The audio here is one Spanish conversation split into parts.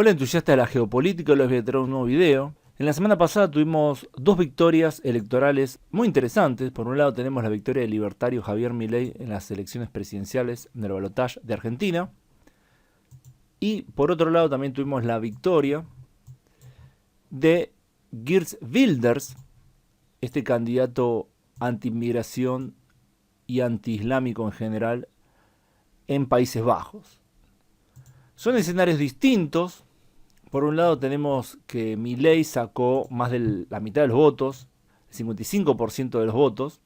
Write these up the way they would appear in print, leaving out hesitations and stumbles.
Hola entusiastas de la geopolítica, les voy a traer un nuevo video. En la semana pasada tuvimos dos victorias electorales muy interesantes. Por un lado tenemos la victoria del libertario Javier Milei en las elecciones presidenciales del balotaje de Argentina. Y por otro lado también tuvimos la victoria de Geert Wilders, este candidato anti-inmigración y anti-islámico en general en Países Bajos. Son escenarios distintos. Por un lado tenemos que Milei sacó más de la mitad de los votos, el 55% de los votos,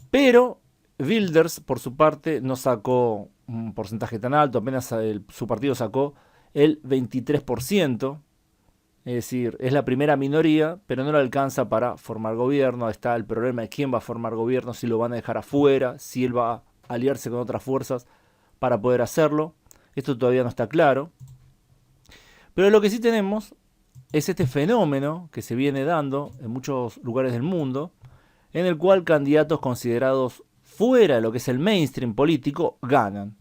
pero Wilders por su parte no sacó un porcentaje tan alto, apenas su partido sacó el 23%, es decir, es la primera minoría, pero no le alcanza para formar gobierno. Ahí está el problema de quién va a formar gobierno, si lo van a dejar afuera, si él va a aliarse con otras fuerzas para poder hacerlo. Esto todavía no está claro. Pero lo que sí tenemos es este fenómeno que se viene dando en muchos lugares del mundo, en el cual candidatos considerados fuera de lo que es el mainstream político ganan.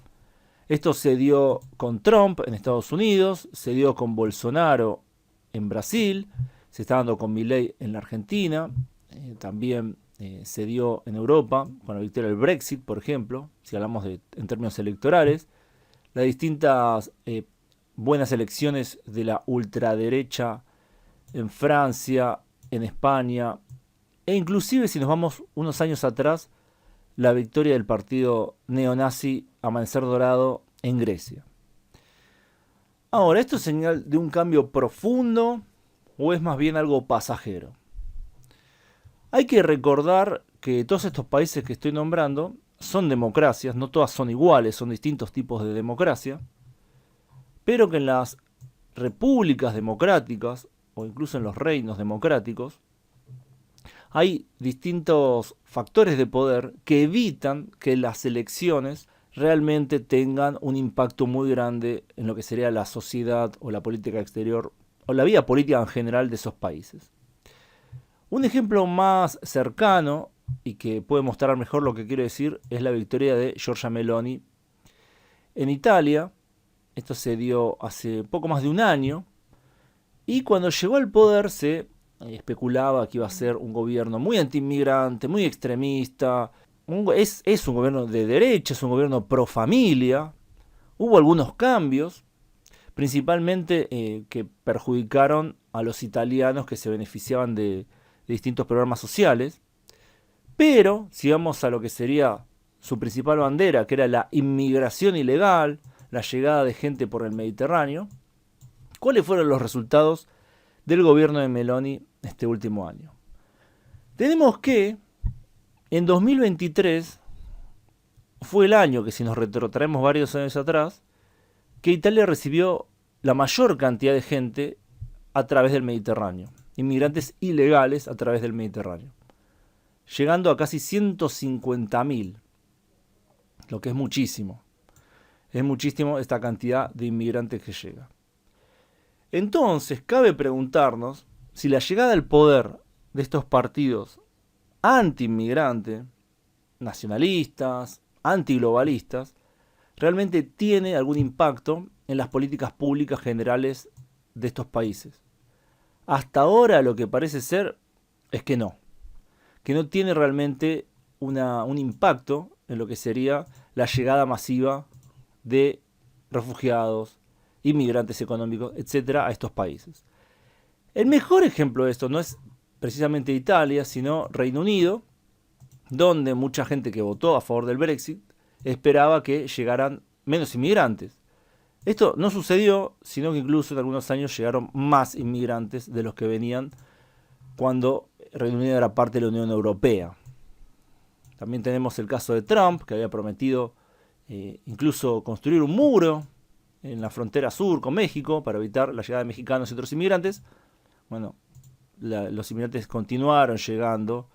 Esto se dio con Trump en Estados Unidos, se dio con Bolsonaro en Brasil, se está dando con Milei en la Argentina, también se dio en Europa con la victoria del Brexit, por ejemplo, si hablamos en términos electorales. Las distintas buenas elecciones de la ultraderecha en Francia, en España, e inclusive si nos vamos unos años atrás, la victoria del partido neonazi Amanecer Dorado en Grecia. Ahora, ¿esto es señal de un cambio profundo o es más bien algo pasajero? Hay que recordar que todos estos países que estoy nombrando son democracias, no todas son iguales, son distintos tipos de democracia, pero que en las repúblicas democráticas o incluso en los reinos democráticos hay distintos factores de poder que evitan que las elecciones realmente tengan un impacto muy grande en lo que sería la sociedad o la política exterior o la vida política en general de esos países. Un ejemplo más cercano y que puede mostrar mejor lo que quiero decir es la victoria de Giorgia Meloni en Italia. Esto se dio hace poco más de un año y cuando llegó al poder se especulaba que iba a ser un gobierno muy antiinmigrante, muy extremista. Es un gobierno de derecha, es un gobierno pro familia. Hubo algunos cambios, principalmente que perjudicaron a los italianos que se beneficiaban de distintos programas sociales. Pero, si vamos a lo que sería su principal bandera, que era la inmigración ilegal, la llegada de gente por el Mediterráneo, ¿cuáles fueron los resultados del gobierno de Meloni este último año? Tenemos que en 2023 fue el año que, si nos retrotraemos varios años atrás, que Italia recibió la mayor cantidad de gente a través del Mediterráneo, inmigrantes ilegales a través del Mediterráneo, llegando a casi 150.000, lo que es muchísimo. Es muchísimo esta cantidad de inmigrantes que llega. Entonces, cabe preguntarnos si la llegada al poder de estos partidos anti-inmigrante, nacionalistas, antiglobalistas, realmente tiene algún impacto en las políticas públicas generales de estos países. Hasta ahora lo que parece ser es que no tiene realmente un impacto en lo que sería la llegada masiva de refugiados, inmigrantes económicos, etcétera, a estos países. El mejor ejemplo de esto no es precisamente Italia, sino Reino Unido, donde mucha gente que votó a favor del Brexit esperaba que llegaran menos inmigrantes. Esto no sucedió, sino que incluso en algunos años llegaron más inmigrantes de los que venían cuando Reino Unido era parte de la Unión Europea. También tenemos el caso de Trump, que había prometido incluso construir un muro en la frontera sur con México para evitar la llegada de mexicanos y otros inmigrantes. Bueno, los inmigrantes continuaron llegando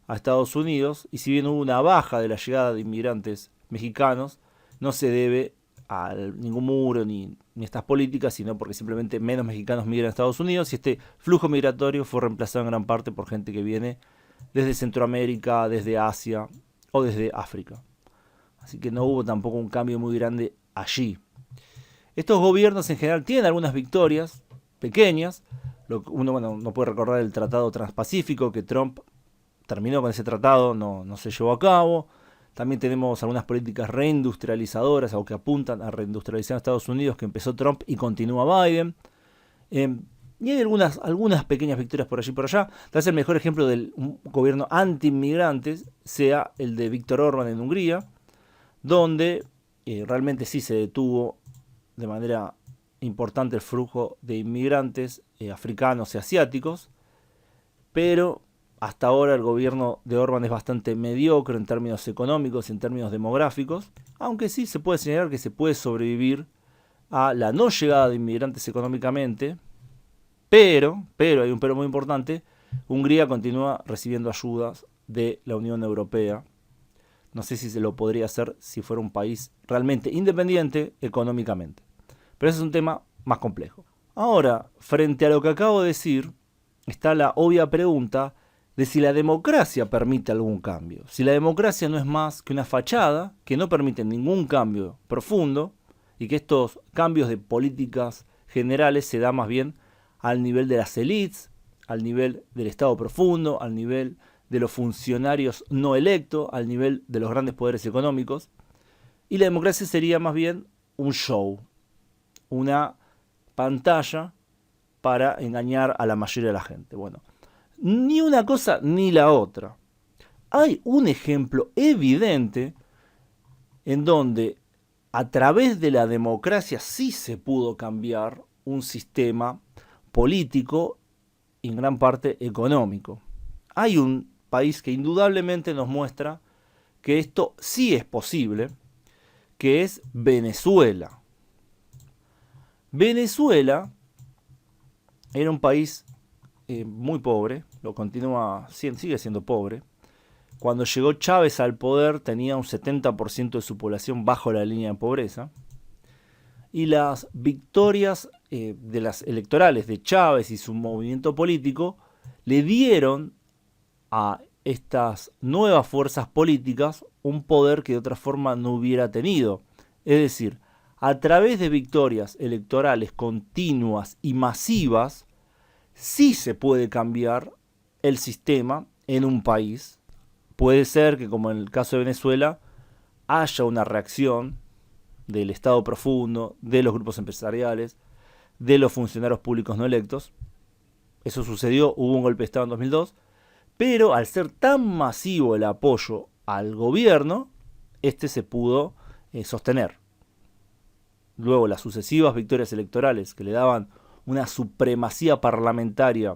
a Estados Unidos y si bien hubo una baja de la llegada de inmigrantes mexicanos, no se debe a ningún muro ni estas políticas, sino porque simplemente menos mexicanos migran a Estados Unidos y este flujo migratorio fue reemplazado en gran parte por gente que viene desde Centroamérica, desde Asia o desde África. Así que no hubo tampoco un cambio muy grande allí. Estos gobiernos en general tienen algunas victorias pequeñas. Uno no puede recordar el Tratado Transpacífico, que Trump terminó con ese tratado, no se llevó a cabo. También tenemos algunas políticas reindustrializadoras o que apuntan a reindustrializar a Estados Unidos, que empezó Trump y continúa Biden. Y hay algunas pequeñas victorias por allí y por allá. Tal vez el mejor ejemplo de un gobierno anti-inmigrantes sea el de Víctor Orbán en Hungría, donde realmente sí se detuvo de manera importante el flujo de inmigrantes africanos y asiáticos, pero hasta ahora el gobierno de Orbán es bastante mediocre en términos económicos y en términos demográficos, aunque sí se puede señalar que se puede sobrevivir a la no llegada de inmigrantes económicamente, pero hay un pero muy importante, Hungría continúa recibiendo ayudas de la Unión Europea. No sé si se lo podría hacer si fuera un país realmente independiente económicamente. Pero ese es un tema más complejo. Ahora, frente a lo que acabo de decir, está la obvia pregunta de si la democracia permite algún cambio. Si la democracia no es más que una fachada que no permite ningún cambio profundo y que estos cambios de políticas generales se dan más bien al nivel de las élites, al nivel del Estado profundo, al nivel de los funcionarios no electos, al nivel de los grandes poderes económicos. Y la democracia sería más bien un show, una pantalla para engañar a la mayoría de la gente. Bueno, ni una cosa ni la otra. Hay un ejemplo evidente en donde a través de la democracia sí se pudo cambiar un sistema político y en gran parte económico. Hay un país que indudablemente nos muestra que esto sí es posible, que es Venezuela. Venezuela era un país muy pobre, sigue siendo pobre. Cuando llegó Chávez al poder tenía un 70% de su población bajo la línea de pobreza. Y las victorias de las electorales de Chávez y su movimiento político le dieron a estas nuevas fuerzas políticas un poder que de otra forma no hubiera tenido. Es decir, a través de victorias electorales continuas y masivas, sí se puede cambiar el sistema en un país. Puede ser que, como en el caso de Venezuela, haya una reacción del Estado profundo, de los grupos empresariales, de los funcionarios públicos no electos. Eso sucedió, hubo un golpe de Estado en 2002, pero al ser tan masivo el apoyo al gobierno, este se pudo sostener. Luego, las sucesivas victorias electorales que le daban una supremacía parlamentaria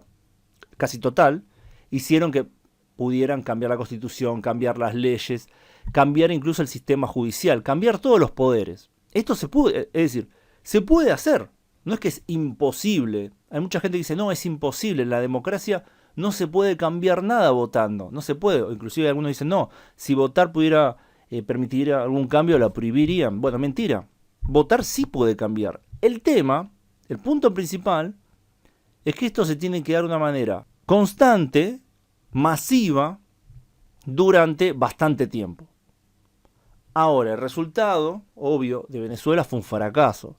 casi total, hicieron que pudieran cambiar la constitución, cambiar las leyes, cambiar incluso el sistema judicial, cambiar todos los poderes. Esto se puede, es decir, se puede hacer. No es que es imposible. Hay mucha gente que dice, no, es imposible. En la democracia no se puede cambiar nada votando. No se puede. O inclusive algunos dicen, no, si votar pudiera permitir algún cambio, la prohibirían. Bueno, mentira. Votar sí puede cambiar. El tema, el punto principal, es que esto se tiene que dar de una manera constante, masiva, durante bastante tiempo. Ahora, el resultado, obvio, de Venezuela fue un fracaso.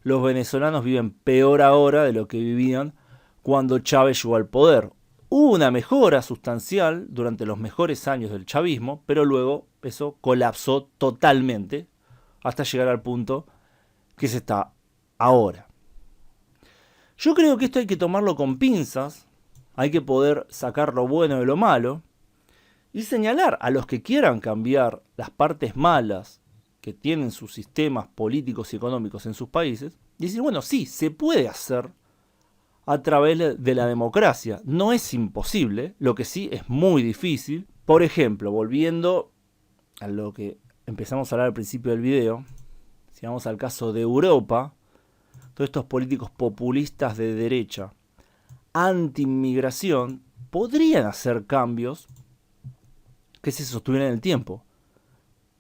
Los venezolanos viven peor ahora de lo que vivían cuando Chávez llegó al poder. Hubo una mejora sustancial durante los mejores años del chavismo, pero luego eso colapsó totalmente hasta llegar al punto que se está ahora. Yo creo que esto hay que tomarlo con pinzas, hay que poder sacar lo bueno de lo malo y señalar a los que quieran cambiar las partes malas que tienen sus sistemas políticos y económicos en sus países y decir, bueno, sí, se puede hacer a través de la democracia. No es imposible, lo que sí es muy difícil. Por ejemplo, volviendo a lo que empezamos a hablar al principio del video, si vamos al caso de Europa, todos estos políticos populistas de derecha, anti-inmigración, podrían hacer cambios que se sostuvieran en el tiempo.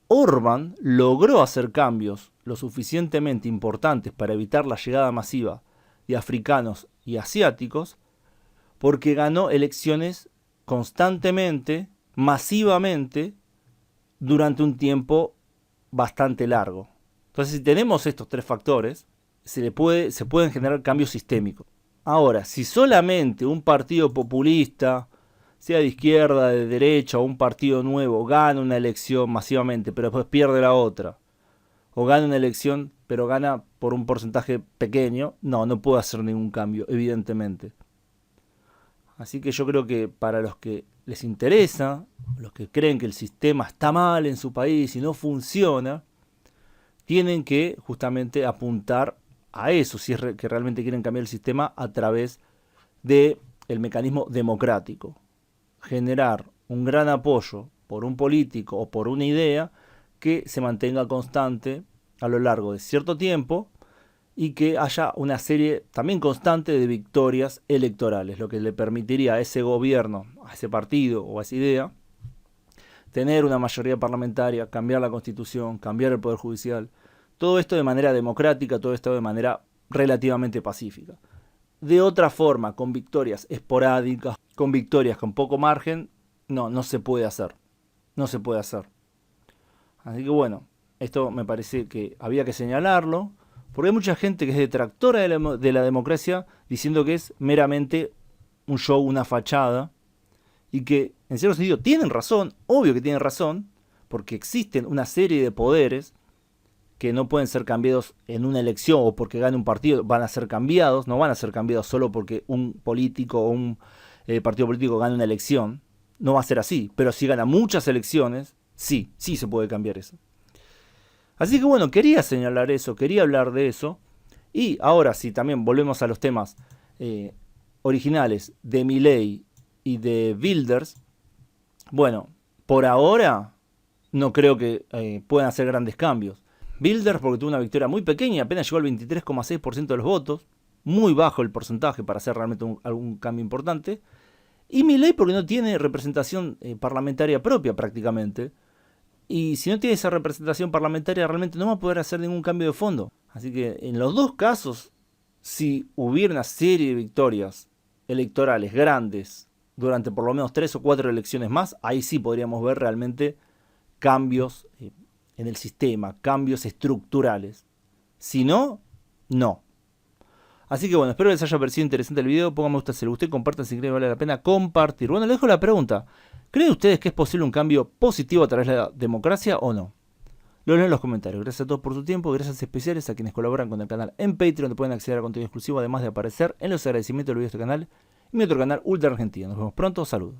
Orbán logró hacer cambios lo suficientemente importantes para evitar la llegada masiva de africanos y asiáticos porque ganó elecciones constantemente, masivamente, durante un tiempo bastante largo. Entonces, si tenemos estos tres factores, se pueden generar cambios sistémicos. Ahora, si solamente un partido populista, sea de izquierda, de derecha o un partido nuevo, gana una elección masivamente, pero después pierde la otra, o gana una elección, pero gana por un porcentaje pequeño, no puede hacer ningún cambio, evidentemente. Así que yo creo que para los que les interesa, los que creen que el sistema está mal en su país y no funciona, tienen que justamente apuntar a eso, si es que realmente quieren cambiar el sistema a través del mecanismo democrático. Generar un gran apoyo por un político o por una idea que se mantenga constante a lo largo de cierto tiempo y que haya una serie también constante de victorias electorales, lo que le permitiría a ese gobierno, a ese partido o a esa idea tener una mayoría parlamentaria, cambiar la constitución, cambiar el poder judicial, todo esto de manera democrática, todo esto de manera relativamente pacífica. De otra forma, con victorias esporádicas, con victorias con poco margen, no se puede hacer. No se puede hacer. Así que bueno, esto me parece que había que señalarlo, porque hay mucha gente que es detractora de la democracia diciendo que es meramente un show, una fachada, y que en cierto sentido tienen razón, obvio que tienen razón, porque existen una serie de poderes que no pueden ser cambiados en una elección o porque gane un partido, van a ser cambiados, no van a ser cambiados solo porque un político o un partido político gane una elección, no va a ser así, pero si gana muchas elecciones, sí se puede cambiar eso. Así que bueno, quería señalar eso, quería hablar de eso, y ahora sí, también volvemos a los temas originales de Milei y de Wilders. Bueno, por ahora no creo que puedan hacer grandes cambios. Wilders porque tuvo una victoria muy pequeña, apenas llegó al 23,6% de los votos, muy bajo el porcentaje para hacer realmente algún cambio importante. Y Milei porque no tiene representación parlamentaria propia prácticamente. Y si no tiene esa representación parlamentaria realmente no va a poder hacer ningún cambio de fondo. Así que en los dos casos, si hubiera una serie de victorias electorales grandes durante por lo menos 3 o 4 elecciones más, ahí sí podríamos ver realmente cambios en el sistema, cambios estructurales. Si no, no. Así que bueno, espero que les haya parecido interesante el video. Pongan me gusta si les gustó y compartan si creen que vale la pena compartir. Bueno, les dejo la pregunta. ¿Creen ustedes que es posible un cambio positivo a través de la democracia o no? Lo leo en los comentarios. Gracias a todos por su tiempo. Gracias especiales a quienes colaboran con el canal en Patreon, donde pueden acceder a contenido exclusivo, además de aparecer en los agradecimientos del video de este canal y mi otro canal, Ultra Argentina. Nos vemos pronto. Saludos.